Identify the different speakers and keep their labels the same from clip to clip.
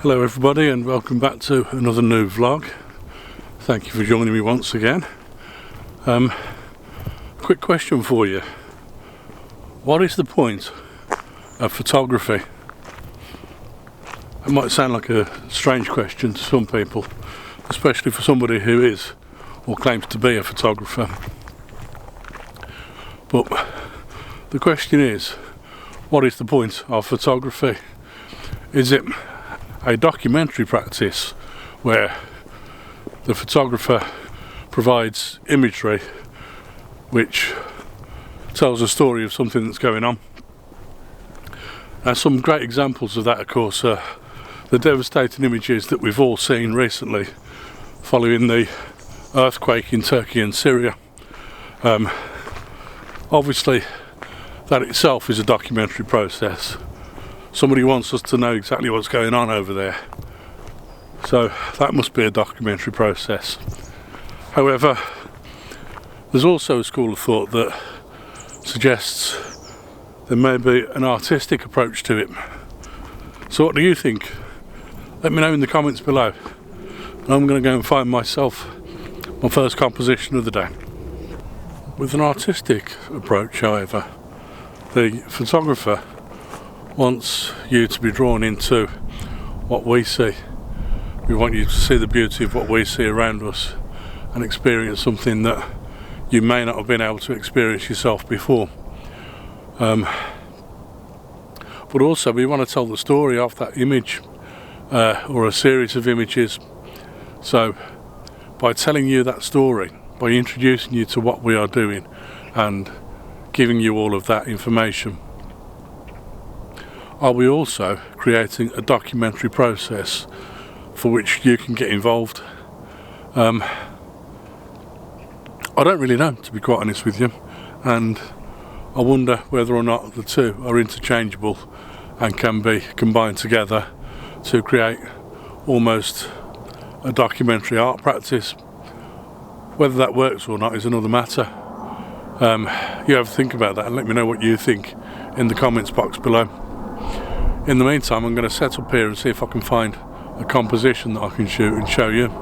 Speaker 1: Hello everybody and welcome back to another new vlog. Thank you for joining me once again. Quick question for you. What is the point of photography? It might sound like a strange question to some people, especially for somebody who is or claims to be a photographer. But the question is, what is the point of photography? Is it a documentary practice where the photographer provides imagery which tells a story of something that's going on? Now, some great examples of that, of course, are the devastating images that we've all seen recently following the earthquake in Turkey and Syria. Obviously, that itself is a documentary process. Somebody wants us to know exactly what's going on over there, so that must be a documentary process. However, there's also a school of thought that suggests there may be an artistic approach to it. So what do you think? Let me know in the comments below. And I'm going to go and find myself my first composition of the day. With an artistic approach, however, the photographer wants you to be drawn into what we see. We want you to see the beauty of what we see around us and experience something that you may not have been able to experience yourself before. But also we want to tell the story of that image or a series of images. So by telling you that story, by introducing you to what we are doing and giving you all of that information, are we also creating a documentary process for which you can get involved? I don't really know, to be quite honest with you, and I wonder whether or not the two are interchangeable and can be combined together to create almost a documentary art practice. Whether that works or not is another matter. You have to think about that and let me know what you think in the comments box below. In the meantime, I'm going to set up here and see if I can find a composition that I can shoot and show you.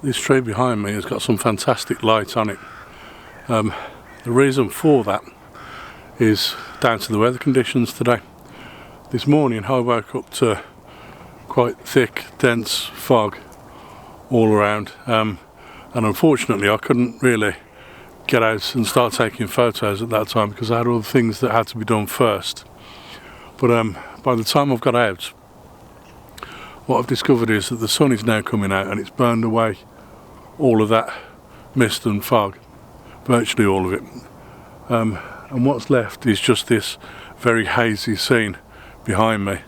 Speaker 1: This tree behind me has got some fantastic light on it. The reason for that is down to the weather conditions today. This morning I woke up to quite thick, dense fog all around, and unfortunately I couldn't really get out and start taking photos at that time because I had all the things that had to be done first. But by the time I've got out, what I've discovered is that the sun is now coming out and it's burned away all of that mist and fog, virtually all of it. And what's left is just this very hazy scene behind me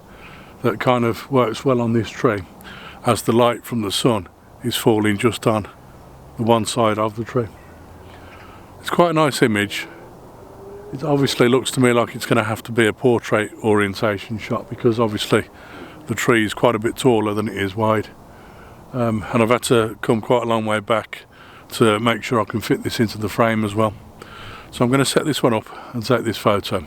Speaker 1: that kind of works well on this tree as the light from the sun is falling just on the one side of the tree. It's quite a nice image. It obviously looks to me like it's going to have to be a portrait orientation shot because obviously the tree is quite a bit taller than it is wide, and I've had to come quite a long way back to make sure I can fit this into the frame as well. So I'm going to set this one up and take this photo.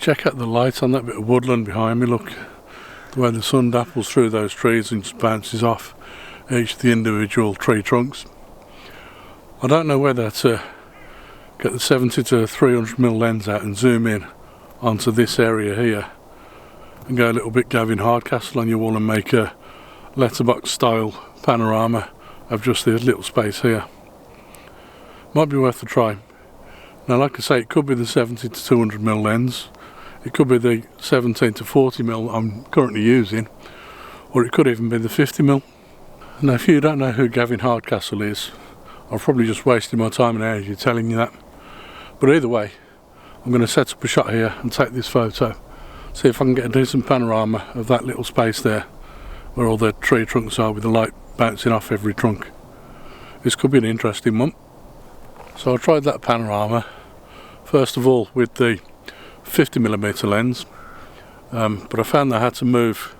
Speaker 1: Check out the light on that bit of woodland behind me. Look, the way the sun dapples through those trees and just bounces off each of the individual tree trunks. I don't know whether to get the 70 to 300mm lens out and zoom in onto this area here and go a little bit Gavin Hardcastle on your wall and make a letterbox style panorama of just this little space here. Might be worth a try. Now, like I say, it could be the 70 to 200mm lens, it could be the 17 to 40mm I'm currently using, or it could even be the 50mm. Now, if you don't know who Gavin Hardcastle is, I'm probably just wasting my time and energy telling you that. But either way, I'm going to set up a shot here and take this photo, see if I can get a decent panorama of that little space there where all the tree trunks are with the light bouncing off every trunk. This could be an interesting one. So I tried that panorama first of all with the 50mm lens, but I found that I had to move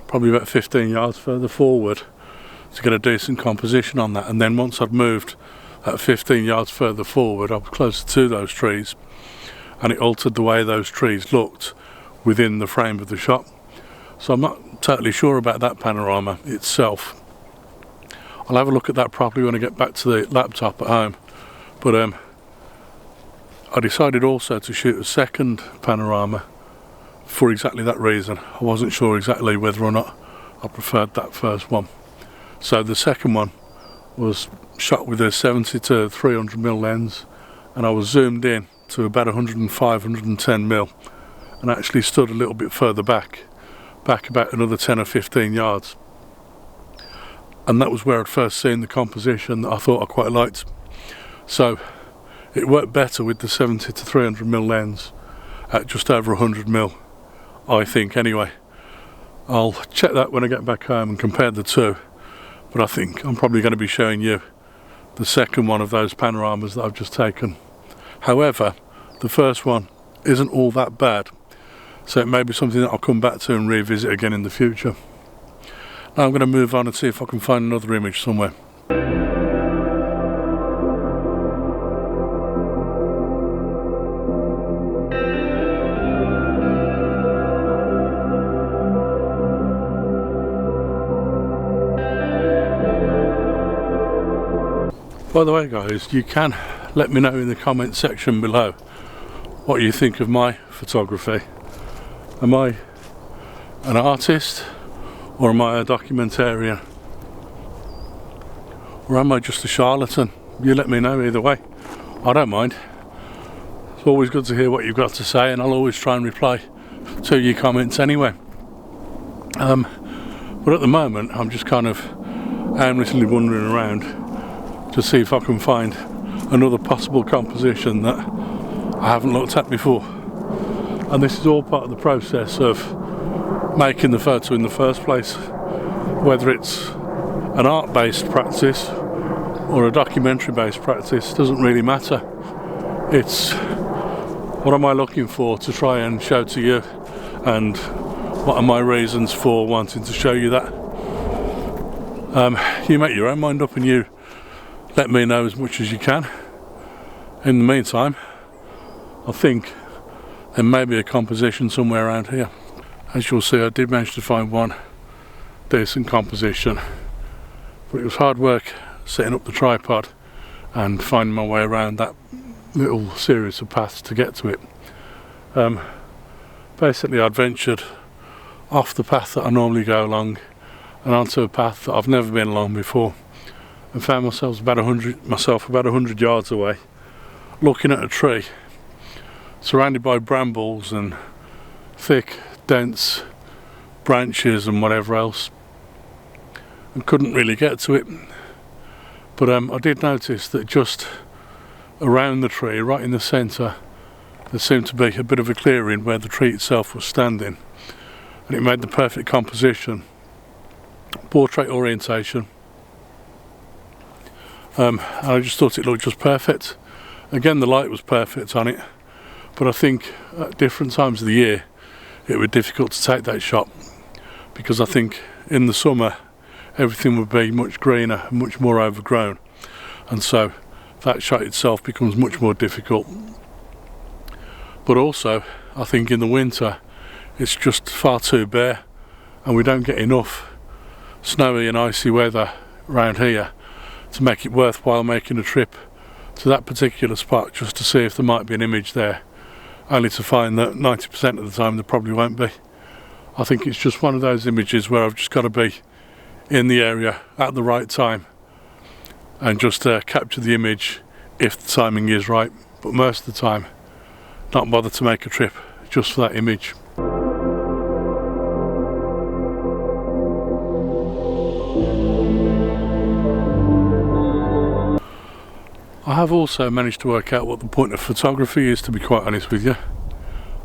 Speaker 1: probably about 15 yards further forward to get a decent composition on that, and then once I'd moved at 15 yards further forward I was closer to those trees, and it altered the way those trees looked within the frame of the shot. So I'm not totally sure about that panorama itself. I'll have a look at that properly when I get back to the laptop at home. But I decided also to shoot a second panorama for exactly that reason. I wasn't sure exactly whether or not I preferred that first one. So the second one was shot with a 70 to 300mm lens, and I was zoomed in to about 105, 110mm, and actually stood a little bit further back about another 10 or 15 yards. And that was where I'd first seen the composition that I thought I quite liked. So it worked better with the 70 to 300mm lens at just over 100mm, I think anyway. I'll check that when I get back home and compare the two, but I think I'm probably going to be showing you the second one of those panoramas that I've just taken. However, the first one isn't all that bad, so it may be something that I'll come back to and revisit again in the future. Now I'm going to move on and see if I can find another image somewhere. By the way guys, you can let me know in the comment section below what you think of my photography. Am I an artist, or am I a documentarian, or am I just a charlatan? You let me know either way. I don't mind. It's always good to hear what you've got to say, and I'll always try and reply to your comments anyway. But at the moment I'm just kind of aimlessly wandering around to see if I can find another possible composition that I haven't looked at before. And this is all part of the process of making the photo in the first place. Whether it's an art-based practice or a documentary-based practice doesn't really matter. It's what am I looking for to try and show to you, and what are my reasons for wanting to show you that. You make your own mind up and you let me know as much as you can. In the meantime, I think there may be a composition somewhere around here. As you'll see, I did manage to find one decent composition, but it was hard work setting up the tripod and finding my way around that little series of paths to get to it. Basically I'd ventured off the path that I normally go along and onto a path that I've never been along before, and found myself about 100 yards away, looking at a tree surrounded by brambles and thick, dense branches and whatever else, and couldn't really get to it. But I did notice that just around the tree, right in the centre, there seemed to be a bit of a clearing where the tree itself was standing, and it made the perfect composition, portrait orientation. And I just thought it looked just perfect. Again, the light was perfect on it, but I think at different times of the year it would be difficult to take that shot, because I think in the summer everything would be much greener and much more overgrown, and so that shot itself becomes much more difficult. But also I think in the winter it's just far too bare, and we don't get enough snowy and icy weather around here to make it worthwhile making a trip to that particular spot just to see if there might be an image there, only to find that 90% of the time there probably won't be. I think it's just one of those images where I've just got to be in the area at the right time and just capture the image if the timing is right, but most of the time not bother to make a trip just for that image. I have also managed to work out what the point of photography is, to be quite honest with you.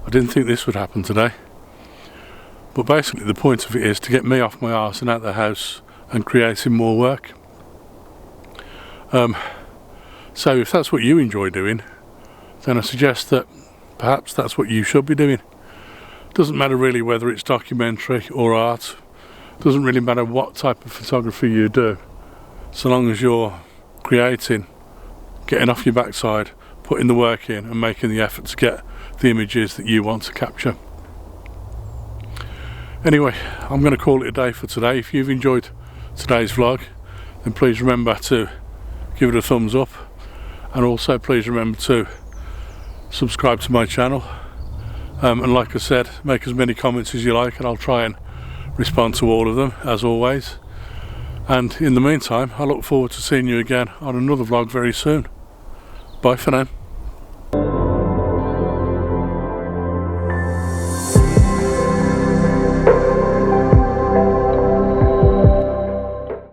Speaker 1: I didn't think this would happen today, but basically the point of it is to get me off my arse and out of the house and creating more work. So if that's what you enjoy doing, then I suggest that perhaps that's what you should be doing. Doesn't matter really whether it's documentary or art, doesn't really matter what type of photography you do, so long as you're creating getting off your backside, putting the work in and making the effort to get the images that you want to capture. Anyway, I'm going to call it a day for today. If you've enjoyed today's vlog, then please remember to give it a thumbs up, and also please remember to subscribe to my channel, and like I said, make as many comments as you like and I'll try and respond to all of them as always. And in the meantime, I look forward to seeing you again on another vlog very soon. Bye for now.